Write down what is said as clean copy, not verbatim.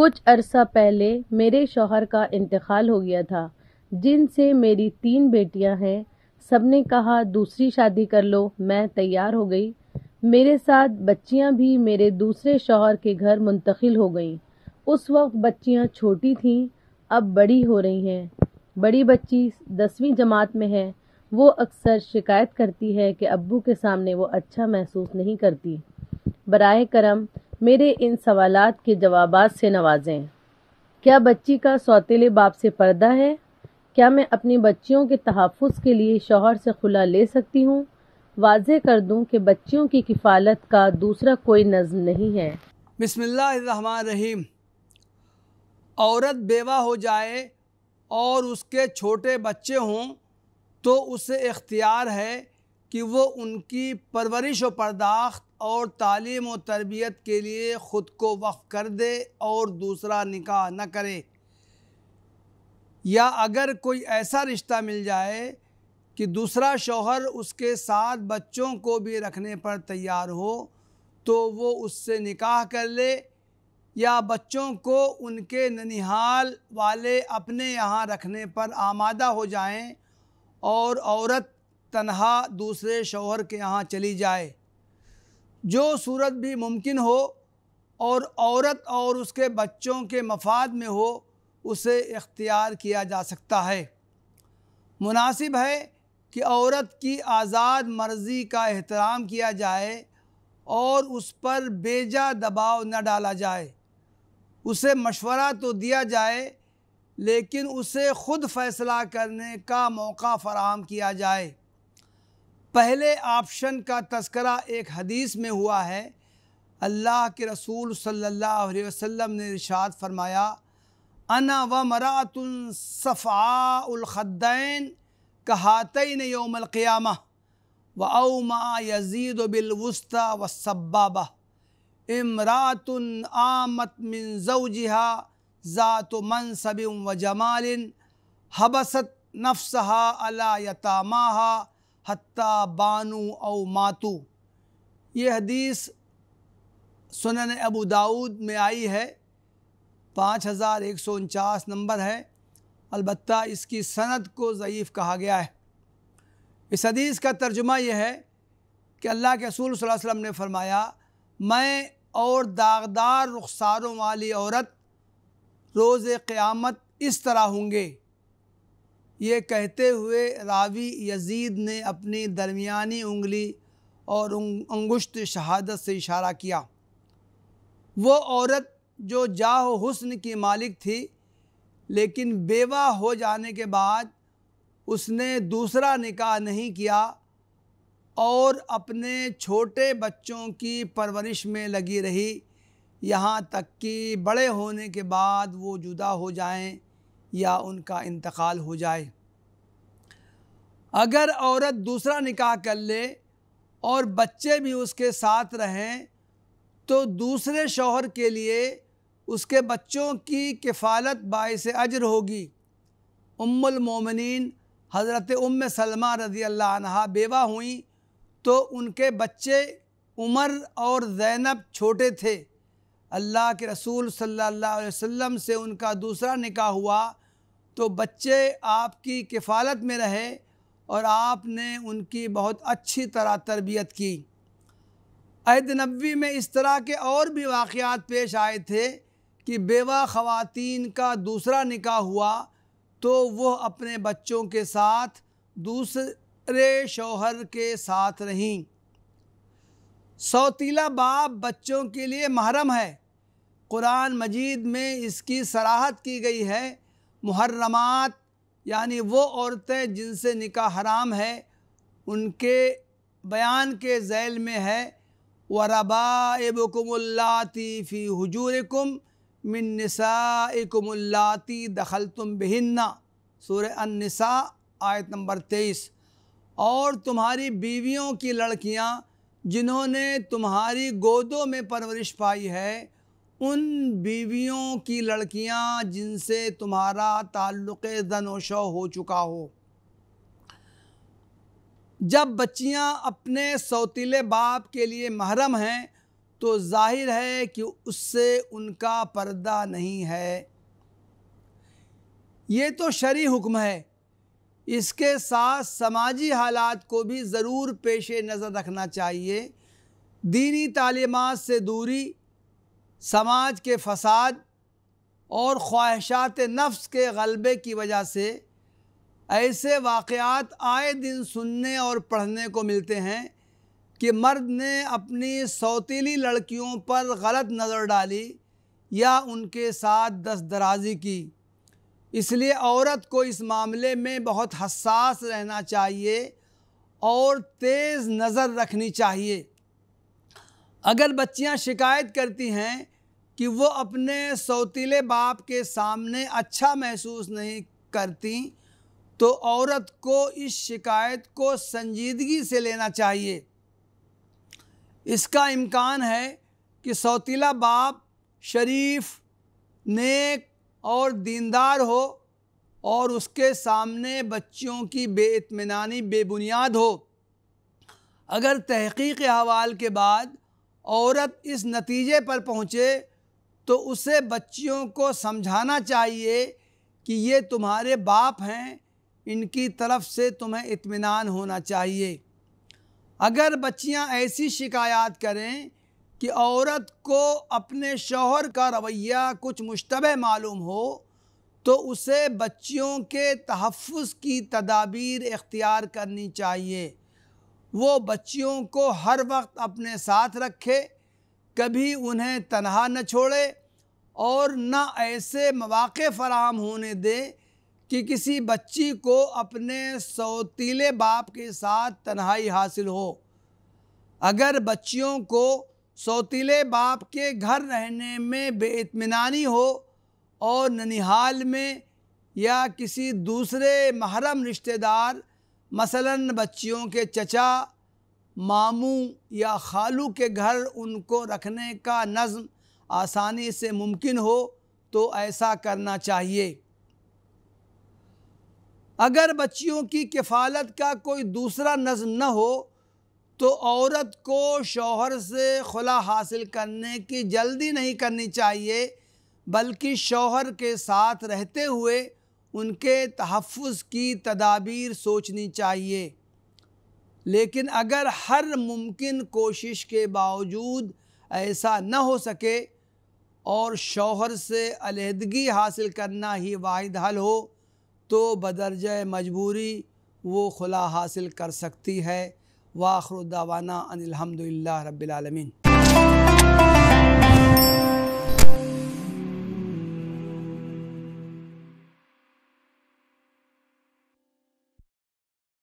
کچھ عرصہ پہلے میرے شوہر کا انتقال ہو گیا تھا، جن سے میری 3 بیٹیاں ہیں۔ سب نے کہا دوسری شادی کر لو، میں تیار ہو گئی۔ میرے ساتھ بچیاں بھی میرے دوسرے شوہر کے گھر منتقل ہو گئیں۔ اس وقت بچیاں چھوٹی تھیں، اب بڑی ہو رہی ہیں۔ بڑی بچی 10ویں جماعت میں ہے۔ وہ اکثر شکایت کرتی ہے کہ ابو کے سامنے وہ اچھا محسوس نہیں کرتی۔ براہ کرم میرے ان سوالات کے جوابات سے نوازیں۔ کیا بچی کا سوتیلے باپ سے پردہ ہے؟ کیا میں اپنی بچیوں کے تحفظ کے لیے شوہر سے خلا لے سکتی ہوں؟ واضح کر دوں کہ بچیوں کی کفالت کا دوسرا کوئی نظم نہیں ہے۔ بسم اللہ الرحمن الرحیم۔ عورت بیوہ ہو جائے اور اس کے چھوٹے بچے ہوں تو اسے اختیار ہے کہ وہ ان کی پرورش و پرداخت اور تعلیم و تربیت کے لیے خود کو وقف کر دے اور دوسرا نکاح نہ کرے، یا اگر کوئی ایسا رشتہ مل جائے کہ دوسرا شوہر اس کے ساتھ بچوں کو بھی رکھنے پر تیار ہو تو وہ اس سے نکاح کر لے، یا بچوں کو ان کے ننیحال والے اپنے یہاں رکھنے پر آمادہ ہو جائیں اور عورت تنہا دوسرے شوہر کے یہاں چلی جائے۔ جو صورت بھی ممکن ہو اور عورت اور اس کے بچوں کے مفاد میں ہو، اسے اختیار کیا جا سکتا ہے۔ مناسب ہے کہ عورت کی آزاد مرضی کا احترام کیا جائے اور اس پر بے جا دباؤ نہ ڈالا جائے۔ اسے مشورہ تو دیا جائے لیکن اسے خود فیصلہ کرنے کا موقع فراہم کیا جائے۔ پہلے آپشن کا تذکرہ ایک حدیث میں ہوا ہے۔ اللہ کے رسول صلی اللہ علیہ وسلم نے ارشاد فرمایا، انا وامرأۃ صفعاء الخدین کہاتین یوم القیامہ واومع یزید بالوسطی والسبابہ، امرأۃ آمت من زوجها ذات منصب وجمال حبست نفسها علی یتاماها حتی بانوا او ماتوا۔ یہ حدیث سنن ابو داؤد میں آئی ہے، 5149 نمبر ہے، البتہ اس کی سند کو ضعیف کہا گیا ہے۔ اس حدیث کا ترجمہ یہ ہے کہ اللہ کے رسول صلی اللہ علیہ وسلم نے فرمایا، میں اور داغدار رخساروں والی عورت روز قیامت اس طرح ہوں گے۔ یہ کہتے ہوئے راوی یزید نے اپنی درمیانی انگلی اور انگشت شہادت سے اشارہ کیا۔ وہ عورت جو جاہ و حسن کی مالک تھی لیکن بیوہ ہو جانے کے بعد اس نے دوسرا نکاح نہیں کیا اور اپنے چھوٹے بچوں کی پرورش میں لگی رہی، یہاں تک کہ بڑے ہونے کے بعد وہ جدا ہو جائیں یا ان کا انتقال ہو جائے۔ اگر عورت دوسرا نکاح کر لے اور بچے بھی اس کے ساتھ رہیں تو دوسرے شوہر کے لیے اس کے بچوں کی کفالت باعث اجر ہوگی۔ ام المومنین حضرت ام سلمہ رضی اللہ عنہا بیوہ ہوئیں تو ان کے بچے عمر اور زینب چھوٹے تھے۔ اللہ کے رسول صلی اللہ علیہ وسلم سے ان کا دوسرا نکاح ہوا تو بچے آپ کی کفالت میں رہے اور آپ نے ان کی بہت اچھی طرح تربیت کی۔ عہد نبوی میں اس طرح کے اور بھی واقعات پیش آئے تھے کہ بیوہ خواتین کا دوسرا نکاح ہوا تو وہ اپنے بچوں کے ساتھ دوسرے شوہر کے ساتھ رہیں۔ سوتیلا باپ بچوں کے لیے محرم ہے۔ قرآن مجید میں اس کی صراحت کی گئی ہے۔ محرمات یعنی وہ عورتیں جن سے نکاح حرام ہے، ان کے بیان کے ذیل میں ہے وَرَبَائِبُكُمُ اللَّاتِي فِي حُجُورِكُم مِّن نِّسَائِكُمُ اللَّاتِي دَخَلْتُم بِهِنَّ، سورہ النساء آیت نمبر 23۔ اور تمہاری بیویوں کی لڑکیاں جنہوں نے تمہاری گودوں میں پرورش پائی ہے، ان بیویوں کی لڑکیاں جن سے تمہارا تعلق زن و شو ہو چکا ہو۔ جب بچیاں اپنے سوتیلے باپ کے لیے محرم ہیں تو ظاہر ہے کہ اس سے ان کا پردہ نہیں ہے۔ یہ تو شرعی حکم ہے، اس کے ساتھ سماجی حالات کو بھی ضرور پیش نظر رکھنا چاہیے۔ دینی تعلیمات سے دوری، سماج کے فساد اور خواہشات نفس کے غلبے کی وجہ سے ایسے واقعات آئے دن سننے اور پڑھنے کو ملتے ہیں کہ مرد نے اپنی سوتیلی لڑکیوں پر غلط نظر ڈالی یا ان کے ساتھ دست درازی کی۔ اس لیے عورت کو اس معاملے میں بہت حساس رہنا چاہیے اور تیز نظر رکھنی چاہیے۔ اگر بچیاں شکایت کرتی ہیں کہ وہ اپنے سوتیلے باپ کے سامنے اچھا محسوس نہیں کرتی تو عورت کو اس شکایت کو سنجیدگی سے لینا چاہیے۔ اس کا امکان ہے کہ سوتیلا باپ شریف، نیک اور دیندار ہو اور اس کے سامنے بچیوں کی بے اطمینانی بے بنیاد ہو۔ اگر تحقیق احوال کے بعد عورت اس نتیجے پر پہنچے تو اسے بچیوں کو سمجھانا چاہیے کہ یہ تمہارے باپ ہیں، ان کی طرف سے تمہیں اطمینان ہونا چاہیے۔ اگر بچیاں ایسی شکایات کریں کہ عورت کو اپنے شوہر کا رویہ کچھ مشتبہ معلوم ہو تو اسے بچیوں کے تحفظ کی تدابیر اختیار کرنی چاہیے۔ وہ بچیوں کو ہر وقت اپنے ساتھ رکھے، کبھی انہیں تنہا نہ چھوڑے اور نہ ایسے مواقع فراہم ہونے دے کہ کسی بچی کو اپنے سوتیلے باپ کے ساتھ تنہائی حاصل ہو۔ اگر بچیوں کو سوتیلے باپ کے گھر رہنے میں بے اطمینانی ہو اور ننیحال میں یا کسی دوسرے محرم رشتہ دار مثلاً بچیوں کے چچا، ماموں یا خالو کے گھر ان کو رکھنے کا نظم آسانی سے ممکن ہو تو ایسا کرنا چاہیے۔ اگر بچیوں کی کفالت کا کوئی دوسرا نظم نہ ہو تو عورت کو شوہر سے خلا حاصل کرنے کی جلدی نہیں کرنی چاہیے، بلکہ شوہر کے ساتھ رہتے ہوئے ان کے تحفظ کی تدابیر سوچنی چاہیے۔ لیکن اگر ہر ممکن کوشش کے باوجود ایسا نہ ہو سکے اور شوہر سے علیحدگی حاصل کرنا ہی واحد حل ہو تو بدرجہ مجبوری وہ خلا حاصل کر سکتی ہے۔ وآخر دعوانا ان الحمدللہ رب العالمین۔